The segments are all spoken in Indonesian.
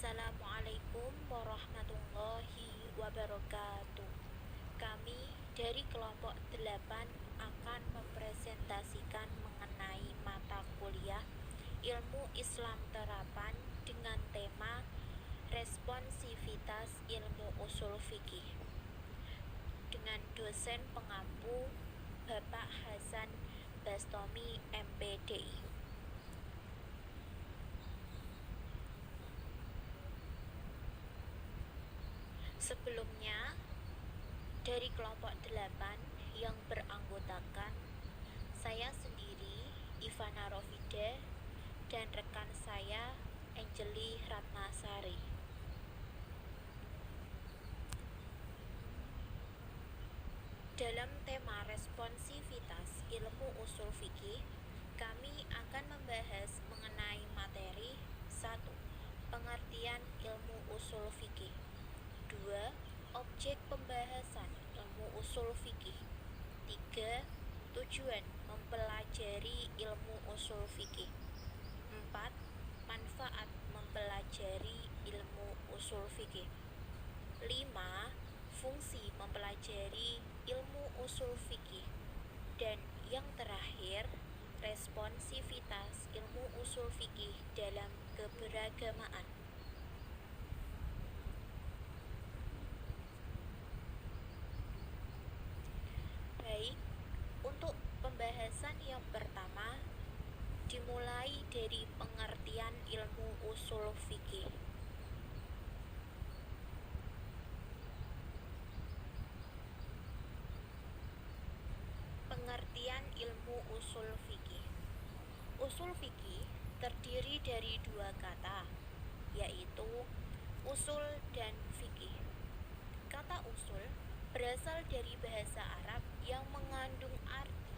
Assalamualaikum warahmatullahi wabarakatuh. Kami dari kelompok 8 akan mempresentasikan mengenai mata kuliah Ilmu Islam Terapan dengan tema Responsivitas Ilmu Usul Fikih dengan dosen pengampu Bapak Hasan Bastomi MPDI. Sebelumnya, dari kelompok 8 yang beranggotakan saya sendiri, Ivana Rofida, dan rekan saya, Angeli Ratnasari. Dalam tema responsivitas ilmu usul fikih, kami akan membahas mengenai materi 1. Pengertian ilmu usul fikih. 2. Objek pembahasan ilmu usul fikih. 3. Tujuan mempelajari ilmu usul fikih. 4. Manfaat mempelajari ilmu usul fikih. 5. Fungsi mempelajari ilmu usul fikih. Dan yang terakhir, responsivitas ilmu usul fikih dalam keberagamaan. Baik, untuk pembahasan yang pertama dimulai dari pengertian ilmu usul fikih. Pengertian ilmu usul fikih. Usul fikih terdiri dari dua kata, yaitu usul dan fikih. Kata usul berasal dari bahasa Arab yang mengandung arti,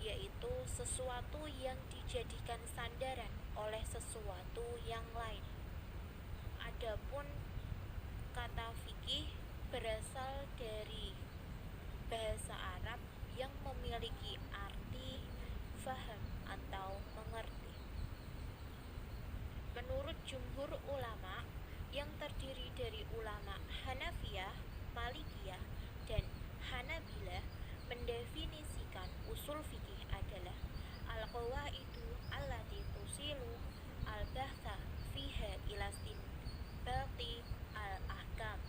yaitu sesuatu yang dijadikan sandaran oleh sesuatu yang lain. Adapun kata fikih berasal dari bahasa Arab yang memiliki arti faham atau mengerti. Menurut jumhur ulama yang terdiri dari ulama Hanafiyah, Malikiyah, dan Hanabilah, mendefinisikan usul fikih adalah al-qawaidu allati tusilu al-bahtha fiha ila istinbati al-ahkam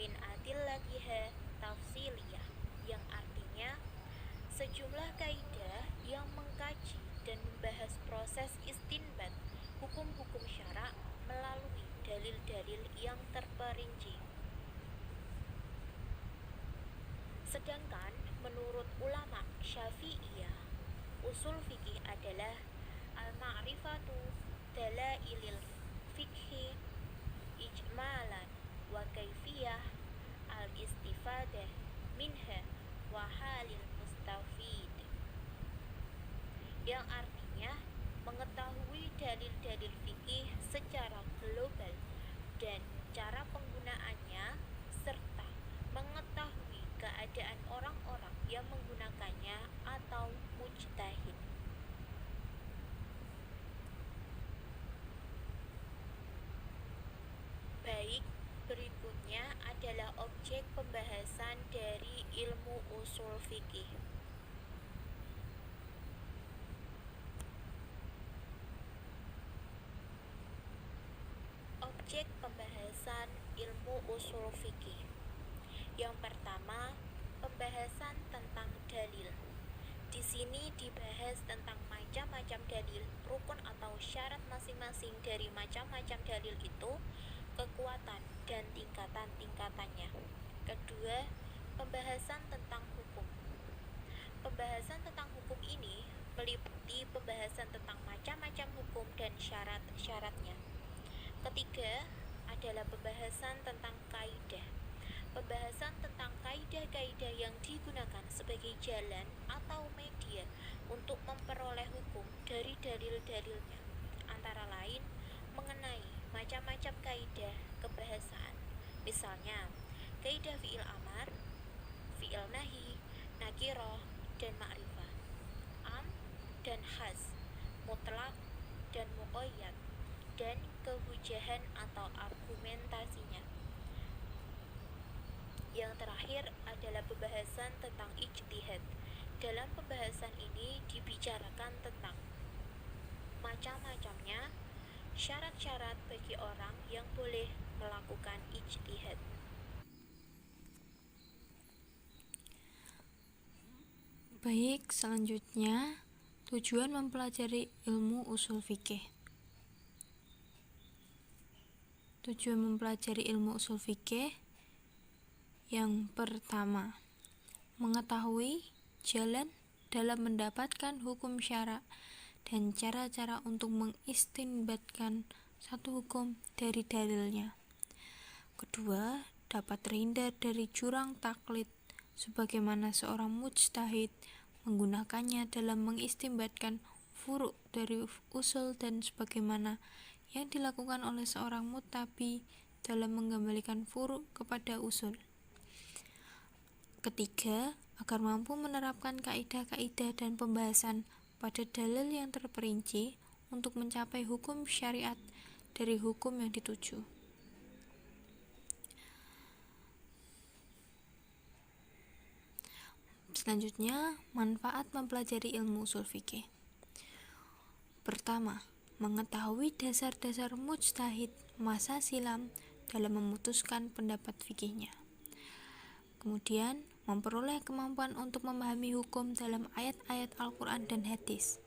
min adillatiha tafsiliyah, yang artinya sejumlah kaidah yang mengkaji dan membahas proses istinbat hukum-hukum syara melalui dalil-dalil yang terperinci. Sedangkan menurut ulama Syafi'iyah, usul fikih adalah al-ma'rifatu dalailil fikhi ijmalan wa kaifiyah al-istifadah minha wa halil mustafid, yang artinya mengetahui dalil-dalil fikih secara global dan cara penggunaannya, serta mengetahui keadaan orang-orang yang menggunakannya atau mujtahid. Baik, berikutnya adalah objek pembahasan dari ilmu usul fikih. Objek pembahasan ilmu usul fikih. Yang pertama, pembahasan tentang dalil. Di sini dibahas tentang macam-macam dalil, rukun atau syarat masing-masing dari macam-macam dalil itu, kekuatan dan tingkatan-tingkatannya. Kedua, pembahasan tentang hukum. Pembahasan tentang hukum ini meliputi pembahasan tentang macam-macam hukum dan syarat-syaratnya. Ketiga adalah pembahasan tentang kaidah. Pembahasan tentang kaidah-kaidah yang digunakan sebagai jalan atau media untuk memperoleh hukum dari dalil-dalilnya, antara lain mengenai macam-macam kaidah kebahasaan. Misalnya, kaidah fi'il amar, fi'il nahi, nakiroh, dan ma'rifah, am dan khas, mutlak dan muqayyad, dan kehujahan atau argumentasinya. Yang terakhir adalah pembahasan tentang ijtihad. Dalam pembahasan ini dibicarakan tentang macam-macamnya syarat-syarat bagi orang yang boleh melakukan ijtihad. Baik, selanjutnya tujuan mempelajari ilmu usul fikih. Tujuan mempelajari ilmu usul fikih yang pertama, mengetahui jalan dalam mendapatkan hukum syara dan cara-cara untuk mengistinbatkan satu hukum dari dalilnya. Kedua, dapat terhindar dari jurang taklid sebagaimana seorang mujtahid menggunakannya dalam mengistinbatkan furu' dari usul dan sebagaimana yang dilakukan oleh seorang muttabi dalam mengembalikan furu' kepada usul. Ketiga, agar mampu menerapkan kaidah-kaidah dan pembahasan pada dalil yang terperinci untuk mencapai hukum syariat dari hukum yang dituju. Selanjutnya, manfaat mempelajari ilmu usul fikih. Pertama, mengetahui dasar-dasar mujtahid masa silam dalam memutuskan pendapat fikihnya. Kemudian, memperoleh kemampuan untuk memahami hukum dalam ayat-ayat Al-Quran dan hadis.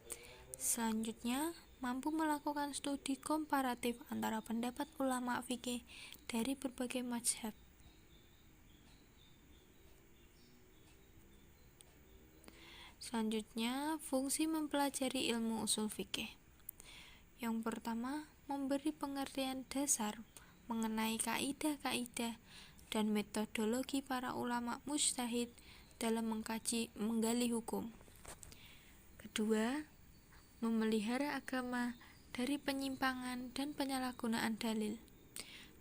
Selanjutnya, mampu melakukan studi komparatif antara pendapat ulama fikih dari berbagai mazhab. Selanjutnya, fungsi mempelajari ilmu usul fikih. Yang pertama, memberi pengertian dasar mengenai kaidah-kaidah dan metodologi para ulama mujtahid dalam menggali hukum. Kedua, memelihara agama dari penyimpangan dan penyalahgunaan dalil.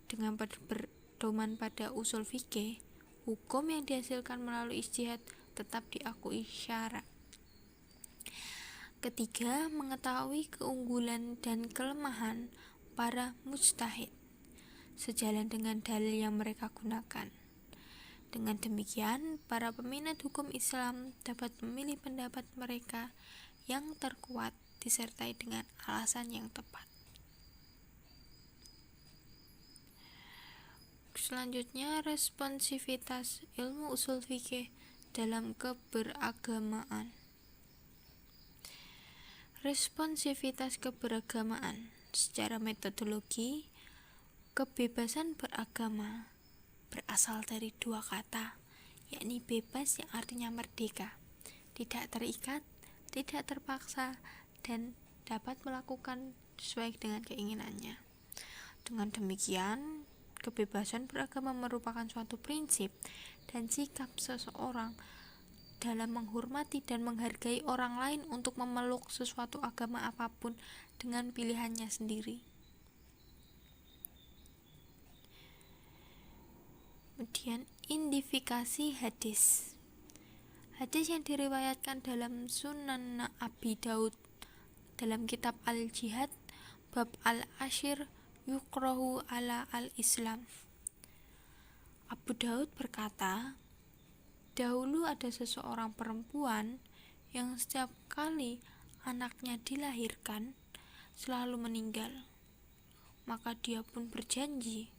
Dengan berpedoman pada usul fikih, hukum yang dihasilkan melalui ijtihad tetap diakui syara. Ketiga, mengetahui keunggulan dan kelemahan para mujtahid sejalan dengan dalil yang mereka gunakan. Dengan demikian, para peminat hukum Islam dapat memilih pendapat mereka yang terkuat disertai dengan alasan yang tepat. Selanjutnya, responsivitas ilmu usul fikih dalam keberagamaan. Responsivitas keberagamaan secara metodologi, kebebasan beragama berasal dari dua kata, yakni bebas yang artinya merdeka, tidak terikat, tidak terpaksa, dan dapat melakukan sesuai dengan keinginannya. Dengan demikian, kebebasan beragama merupakan suatu prinsip dan sikap seseorang dalam menghormati dan menghargai orang lain untuk memeluk sesuatu agama apapun dengan pilihannya sendiri. Kemudian, identifikasi hadis. Hadis yang diriwayatkan dalam Sunan Abi Daud dalam kitab Al-Jihad bab Al-Ashir yukrahu ala al-Islam. Abu Daud berkata, dahulu ada seseorang perempuan yang setiap kali anaknya dilahirkan selalu meninggal. Maka dia pun berjanji,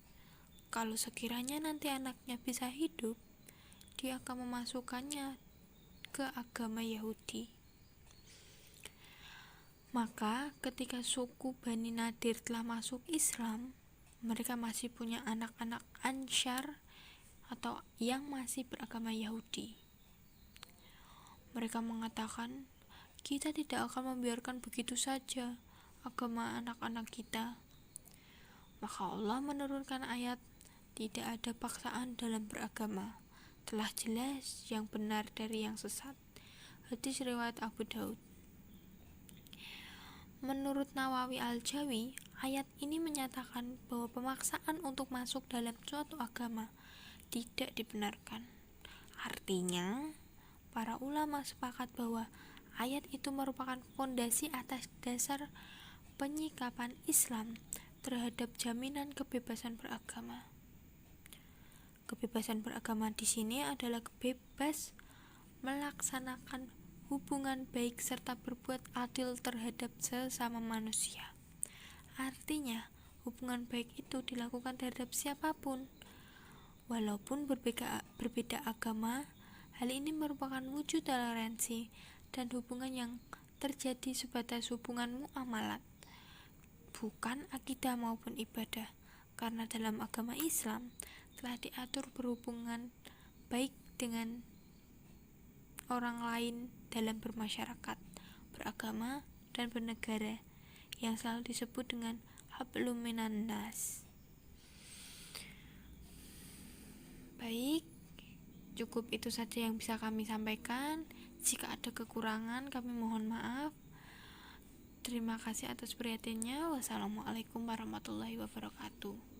kalau sekiranya nanti anaknya bisa hidup, dia akan memasukkannya ke agama Yahudi. Maka ketika suku Bani Nadir telah masuk Islam, mereka masih punya anak-anak Ansyar atau yang masih beragama Yahudi. Mereka mengatakan, kita tidak akan membiarkan begitu saja agama anak-anak kita. Maka Allah menurunkan ayat, tidak ada paksaan dalam beragama, telah jelas yang benar dari yang sesat. Hadis riwayat Abu Daud. Menurut Nawawi Al-Jawi, ayat ini menyatakan bahwa pemaksaan untuk masuk dalam suatu agama tidak dibenarkan. Artinya, para ulama sepakat bahwa ayat itu merupakan fondasi atas dasar penyikapan Islam terhadap jaminan kebebasan beragama. Kebebasan beragama di sini adalah bebas melaksanakan hubungan baik serta berbuat adil terhadap sesama manusia. Artinya, hubungan baik itu dilakukan terhadap siapapun. Walaupun berbeda agama, hal ini merupakan wujud toleransi dan hubungan yang terjadi sebatas hubungan muamalat, bukan akidah maupun ibadah. Karena dalam agama Islam telah diatur berhubungan baik dengan orang lain dalam bermasyarakat, beragama, dan bernegara, yang selalu disebut dengan hablum minan nas. Baik, cukup itu saja yang bisa kami sampaikan. Jika ada kekurangan, kami mohon maaf. Terima kasih atas perhatiannya. Wassalamualaikum warahmatullahi wabarakatuh.